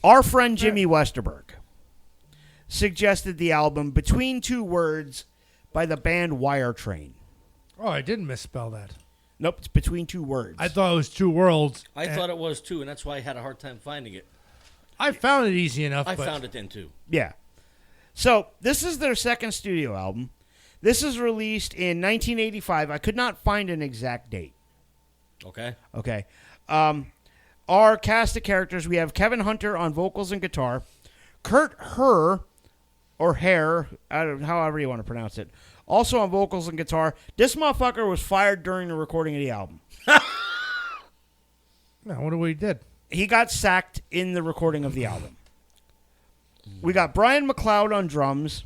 Our friend Jimmy Westerberg suggested the album Between Two Words by the band Wire Train. Oh, I didn't misspell that. Nope, it's Between Two Words. I thought it was Two Worlds. I thought it was too, and that's why I had a hard time finding it. I found it easy enough. I found it then too. Yeah. So this is their second studio album. This is released in 1985. I could not find an exact date. Okay. Okay. Our cast of characters, we have Kevin Hunter on vocals and guitar, Kurt Herr, or Hare, however you want to pronounce it, also on vocals and guitar. This motherfucker was fired during the recording of the album. No, I wonder what he did. He got sacked in the recording of the album. We got Brian McLeod on drums,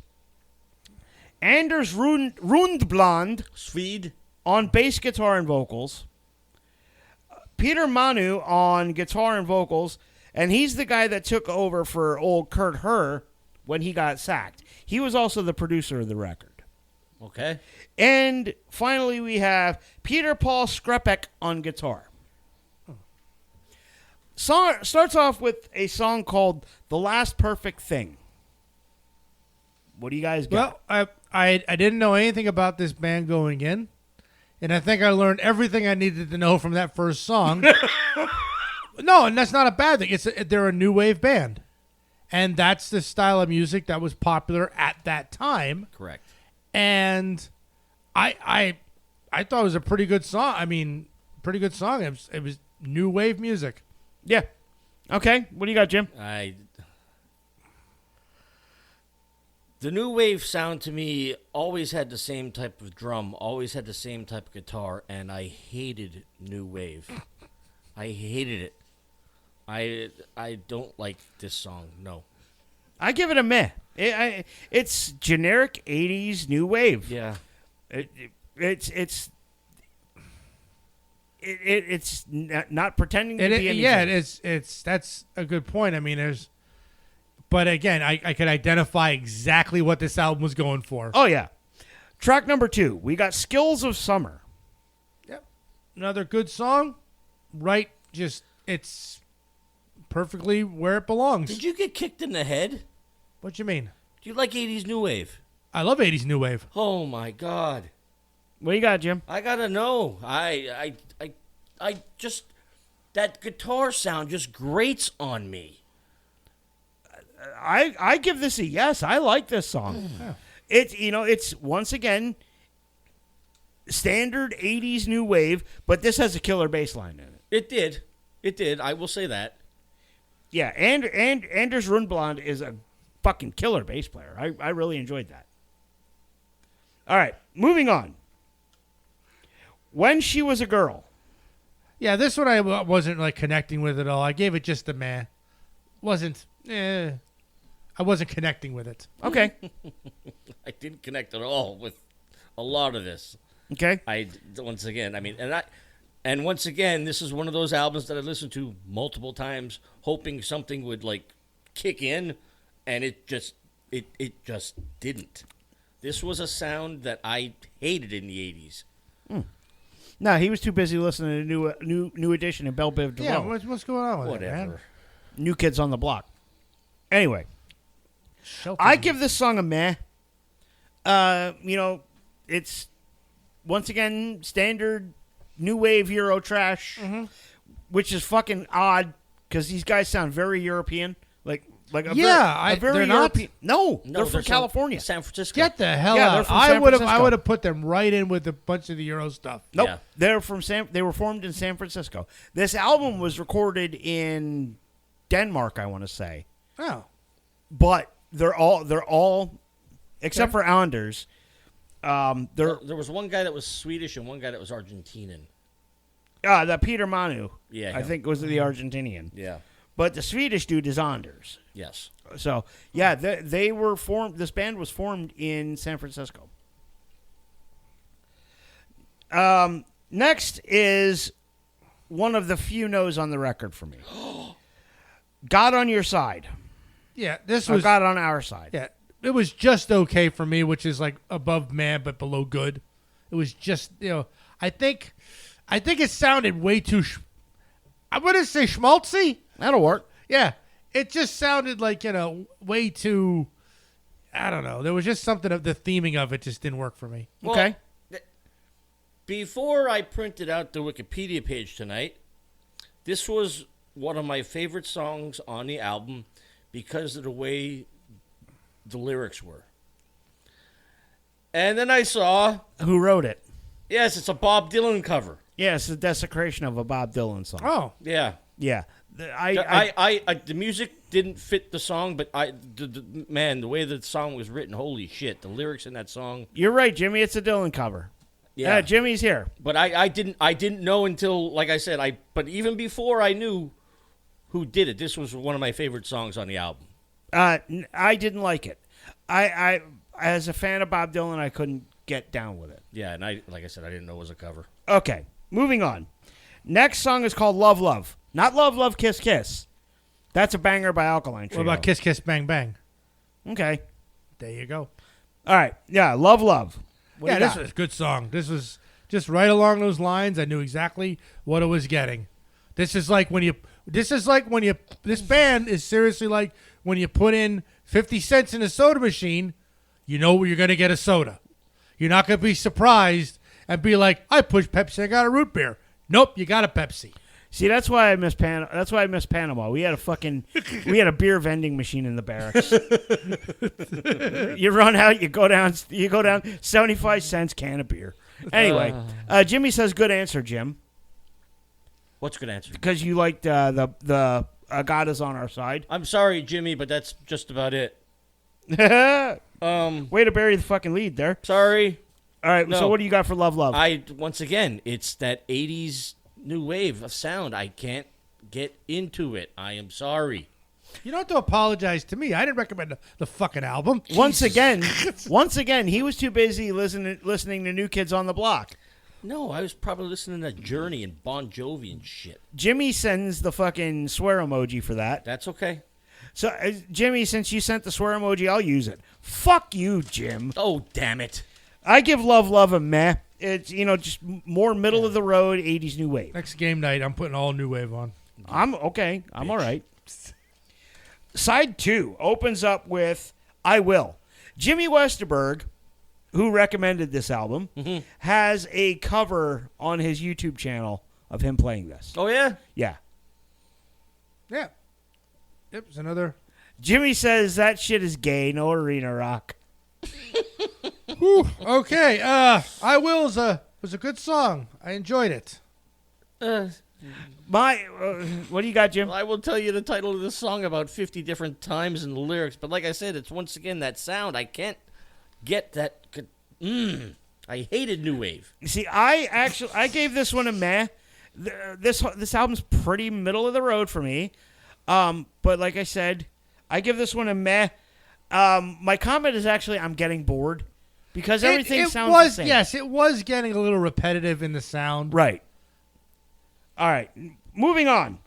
Anders Rundblad Swede. on bass guitar and vocals, Peter Manu on guitar and vocals, and he's the guy that took over for old Kurt Herr when he got sacked. He was also the producer of the record. Okay. And finally, we have Peter Paul Skrepek on guitar. Song starts off with a song called "The Last Perfect Thing." What do you guys got? Well, I didn't know anything about this band going in, and I think I learned everything I needed to know from that first song. No, and that's not a bad thing. They're a new wave band, and that's the style of music that was popular at that time. Correct. And I thought it was a pretty good song. I mean, pretty good song. It was new wave music. Yeah. Okay. What do you got, Jim? The new wave sound to me always had the same type of drum, always had the same type of guitar, and I hated new wave. I hated it. I don't like this song. No. I give it a meh. It's generic 80s new wave. Yeah. It's not pretending to be anything. Yeah, it's that's a good point. I mean, but again, I could identify exactly what this album was going for. Oh yeah. Track number 2, we got Skills of Summer. Yep, another good song. Right, just it's perfectly where it belongs. Did you get kicked in the head? What you mean? Do you like 80s new wave? I love 80s new wave. Oh my God. What you got, Jim? I gotta know. I just, that guitar sound just grates on me. I give this a yes. I like this song. Yeah. It's once again standard 80s new wave, but this has a killer bass line in it. It did. I will say that. Yeah, and Anders Rundblad is a fucking killer bass player. I really enjoyed that. All right, moving on. When She Was a Girl. Yeah, this one I wasn't like connecting with at all. I gave it just a meh. I wasn't connecting with it. Okay. I didn't connect at all with a lot of this. Okay. Once again, once again, this is one of those albums that I listened to multiple times, hoping something would like kick in, and it just didn't. This was a sound that I hated in the 80s. No, he was too busy listening to New Edition and Belle Biv DeVoe. Yeah, what's going on with Whatever. it, man? New Kids on the Block. Anyway, Shelter. I give this song a meh. It's once again standard new wave Euro trash, which is fucking odd because these guys sound very European. They're not? European. No, No, they're from California. San Francisco. Get the hell Yeah, they're out! from I San would Francisco. have put them right in with a bunch of the Euro stuff. Nope, Yeah. they're from They were formed in San Francisco. This album was recorded in Denmark, I want to say, Oh, but they're all except for Anders. There was one guy that was Swedish and one guy that was Argentinian. That Peter Manu, Yeah, I him. think was the Argentinian. Yeah. But the Swedish dude is Anders. Yes. So yeah, they were formed. This band was formed in San Francisco. Next is one of the few no's on the record for me. God on Your Side. yeah. This Or was God on Our Side. yeah. It was just okay for me, which is like above meh but below good. It was just I think it sounded way too. I wouldn't say schmaltzy. That'll work. Yeah, it just sounded like, way too, I don't know. There was just something of the theming of it just didn't work for me. Well, Okay. Before I printed out the Wikipedia page tonight, this was one of my favorite songs on the album because of the way the lyrics were. And then I saw, Who wrote it? yes, it's a Bob Dylan cover. Yeah, it's the desecration of a Bob Dylan song. Oh, Yeah. Yeah. The music didn't fit the song, but man, the way the song was written, holy shit, the lyrics in that song. You're right, Jimmy. It's a Dylan cover. Yeah, Jimmy's here. but I didn't know until, like I said, but even before I knew who did it, this was one of my favorite songs on the album. I didn't like it. I as a fan of Bob Dylan, I couldn't get down with it. Yeah, and like I said, I didn't know it was a cover. Okay, moving on. Next song is called Love Love. Not Love Love Kiss Kiss. That's a banger by Alkaline Trio. what about Kiss Kiss Bang Bang? Okay. There you go. All right. Yeah, Love Love. What do Yeah, you this got? was a good song. This was just right along those lines. I knew exactly what it was getting. This band is seriously like when you put in 50 cents in a soda machine, you know you're going to get a soda. You're not going to be surprised and be like, I pushed Pepsi, I got a root beer. Nope, you got a Pepsi. See, that's why I miss That's why I miss Panama. We had a beer vending machine in the barracks. You run out, you go down 75 cents can of beer. Anyway, Jimmy says good answer, Jim, What's a good answer? because you liked the God is on our side. I'm sorry, Jimmy, but that's just about it. Way to bury the fucking lead there. Sorry. All right, No. so what do you got for Love Love? Once again, it's that 80s new wave of sound. I can't get into it. I am sorry. You don't have to apologize to me. I didn't recommend the fucking album. Once again, he was too busy listening to New Kids on the Block. No, I was probably listening to Journey and Bon Jovi and shit. Jimmy sends the fucking swear emoji for that. That's okay. So, Jimmy, since you sent the swear emoji, I'll use it. Fuck you, Jim. Oh, damn it. I give Love Love a meh. It's, just more middle of the road, 80s new wave. Next game night, I'm putting all new wave on. I'm okay. I'm all right. Side 2 opens up with I Will. Jimmy Westerberg, who recommended this album, has a cover on his YouTube channel of him playing this. Oh, yeah? Yeah. Yeah. Yep, it's another. Jimmy says that shit is gay, no arena rock. Okay, I Will was a good song. I enjoyed it. What do you got, Jim? Well, I will tell you the title of this song about 50 different times in the lyrics, but like I said, it's once again that sound. I can't get that. I hated New Wave. See, I gave this one a meh. This album's pretty middle of the road for me. But like I said, I give this one a meh. My comment is actually I'm getting bored because everything sounds the same. Yes, it was getting a little repetitive in the sound. Right. All right. Moving on.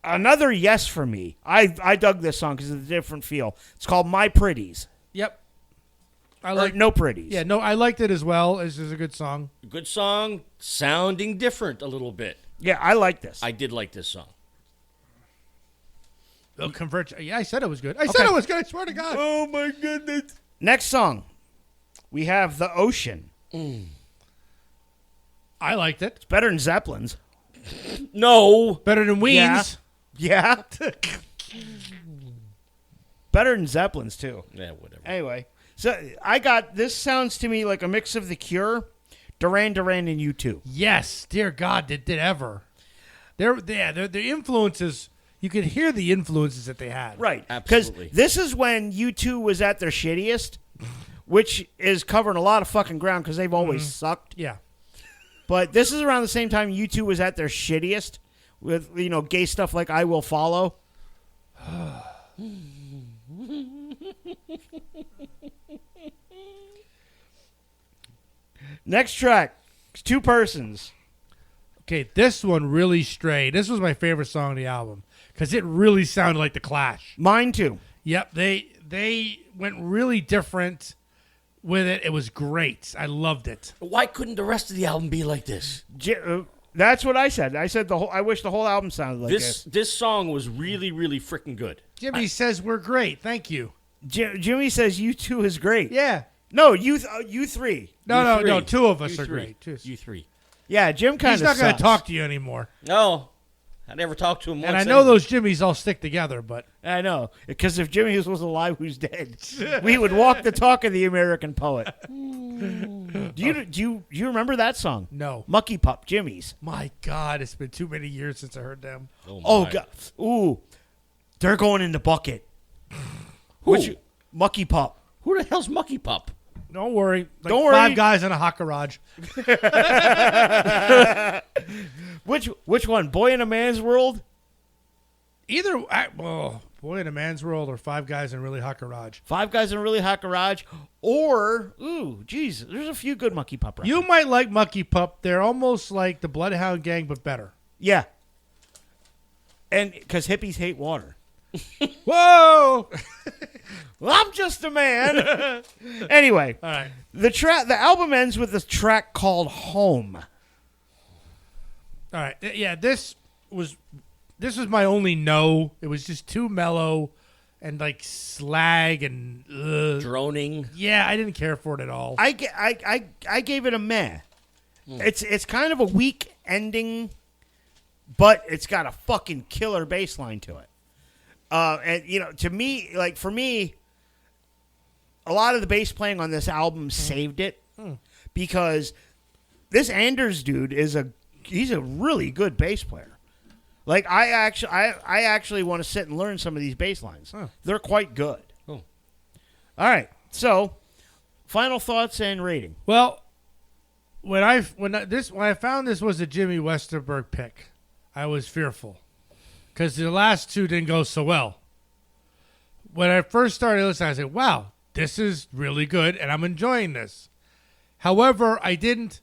Another yes for me. I dug this song because of the different feel. It's called My Pretties. Yep. I Or like No Pretties. Yeah, no, I liked it as well. This is a good song. Good song, sounding different a little bit. Yeah, I like this. I did like this song. They'll convert. Yeah, I said it was good. I said it was good. I swear to God. Oh my goodness. Next song. We have The Ocean. I liked it. It's better than Zeppelin's. No. Better than Ween's. Yeah. Better than Zeppelin's, too. Yeah, whatever. Anyway, so this sounds to me like a mix of The Cure, Duran Duran, and U2. Yes, dear God, did ever. Their influences. You could hear the influences that they had. Right. Because Absolutely. this is when U2 was at their shittiest, which is covering a lot of fucking ground because they've always sucked. Yeah. But this is around the same time U2 was at their shittiest with, gay stuff like I Will Follow. Next track, Two Persons. Okay, this one really strayed. This was my favorite song on the album because it really sounded like The Clash. Mine too. Yep, they went really different with it. It was great. I loved it. Why couldn't the rest of the album be like this? That's what I said. I said I wish the whole album sounded like this. This song was really, really freaking good. Jimmy says we're great. Thank you. Jimmy says U2 is great. Yeah. No, U3. No. Two of us You are three. great. Two. You three. Yeah, Jim kind of He's not going to talk to you anymore. No, I never talked to him once. And I know those Jimmys all stick together, but I know, because if Jimmy was alive, who's dead? We would walk the talk of the American poet. Do you remember that song? no. Mucky Pup, Jimmy's. My God, it's been too many years since I heard them. Oh my. God, ooh, they're going in the bucket. Who? Mucky Pup? Who the hell's Mucky Pup? Don't worry. Like Don't worry. 5 guys in a hot garage. Which one? Boy in a Man's World? Either, Boy in a Man's World or 5 guys in a really hot garage. 5 Guys in a Really Hot Garage, or geez, there's a few good Mucky Pup records. You might like Mucky Pup. They're almost like the Bloodhound Gang, but better. Yeah, and because hippies hate water. Whoa! Well, I'm just a man. Anyway, All right. the album ends with a track called "Home." All right. Yeah, this was my only no. It was just too mellow and like slag and Droning. yeah, I didn't care for it at all. I gave it a meh. It's kind of a weak ending, but it's got a fucking killer bass line to it. And to me, like for me, a lot of the bass playing on this album saved it because this Anders dude he's a really good bass player. Like I actually want to sit and learn some of these bass lines. They're quite good. Oh. All right, so final thoughts and rating. Well, when I found this was a Jimmy Westerberg pick, I was fearful because the last two didn't go so well. When I first started listening, I said, "Wow, this is really good, and I'm enjoying this." However, I didn't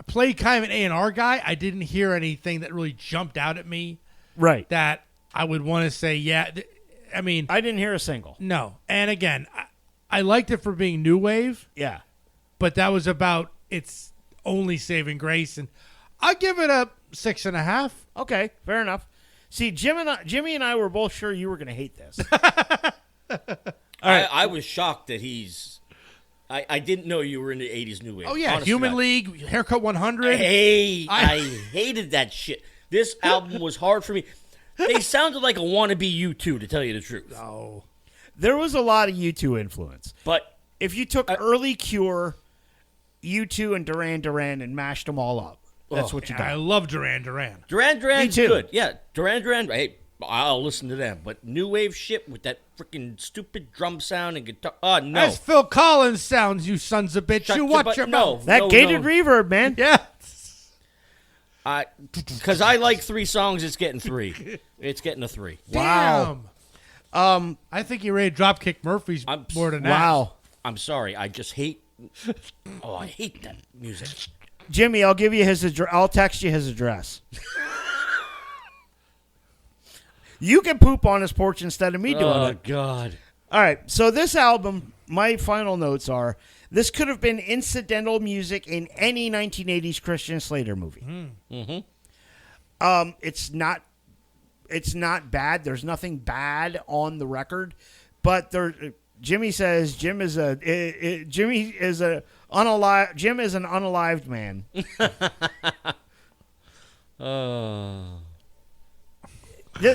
play kind of an A&R guy. I didn't hear anything that really jumped out at me Right. that I would want to say, yeah. I mean, I didn't hear a single. no. And again, I liked it for being new wave, Yeah. but that was about its only saving grace, and I'll give it a 6.5. Okay, fair enough. See, Jimmy and I were both sure you were going to hate this. I was shocked that he's. I didn't know you were into 80s new wave. Oh yeah, Honest to Human God. League, Haircut 100. Hey, I hated that shit. This album was hard for me. They sounded like a wannabe U2, to tell you the truth. Oh, There was a lot of U2 influence. But If you took early Cure, U2, and Duran Duran and mashed them all up, that's what you I got. love Duran Duran. Duran Duran's Me too. good. Yeah, Duran Duran. Hey, I'll listen to them. But new wave shit with that freaking stupid drum sound and guitar. Oh no. That's Phil Collins sounds, you sons of bitch. Shut You your watch butt- your no. mouth. That gated reverb, man. Yeah. Because I like 3 songs, it's getting 3. It's getting a 3. Wow. Damn. I think you're ready to dropkick Murphy's I'm- more than that. Wow. I'm sorry. I just hate. Oh, I hate that music. Jimmy, I'll give you his address. I'll text you his address. You can poop on his porch instead of me doing Oh it. God. All right. So this album, my final notes are: this could have been incidental music in any 1980s Christian Slater movie. It's not. It's not bad. There's nothing bad on the record, but there. Jimmy says Jim is an unalived man.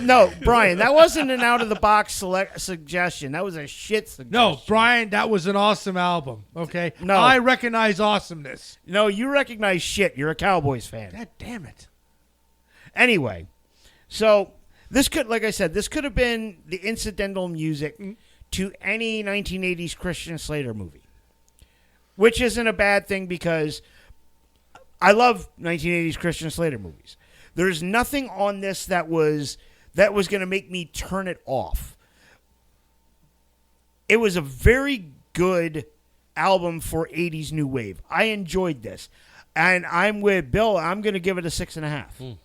No, Brian, that wasn't an out of the box suggestion. That was a shit suggestion. No, Brian, that was an awesome album. Okay. No. I recognize awesomeness. No, you recognize shit. You're a Cowboys fan. God damn it. Anyway, so this could, like I said, this could have been the incidental music to any 1980s Christian Slater movie, which isn't a bad thing because I love 1980s Christian Slater movies. There's nothing on this that was going to make me turn it off. It was a very good album for 80s new wave. I enjoyed this. And I'm with Bill. I'm going to give it a 6.5.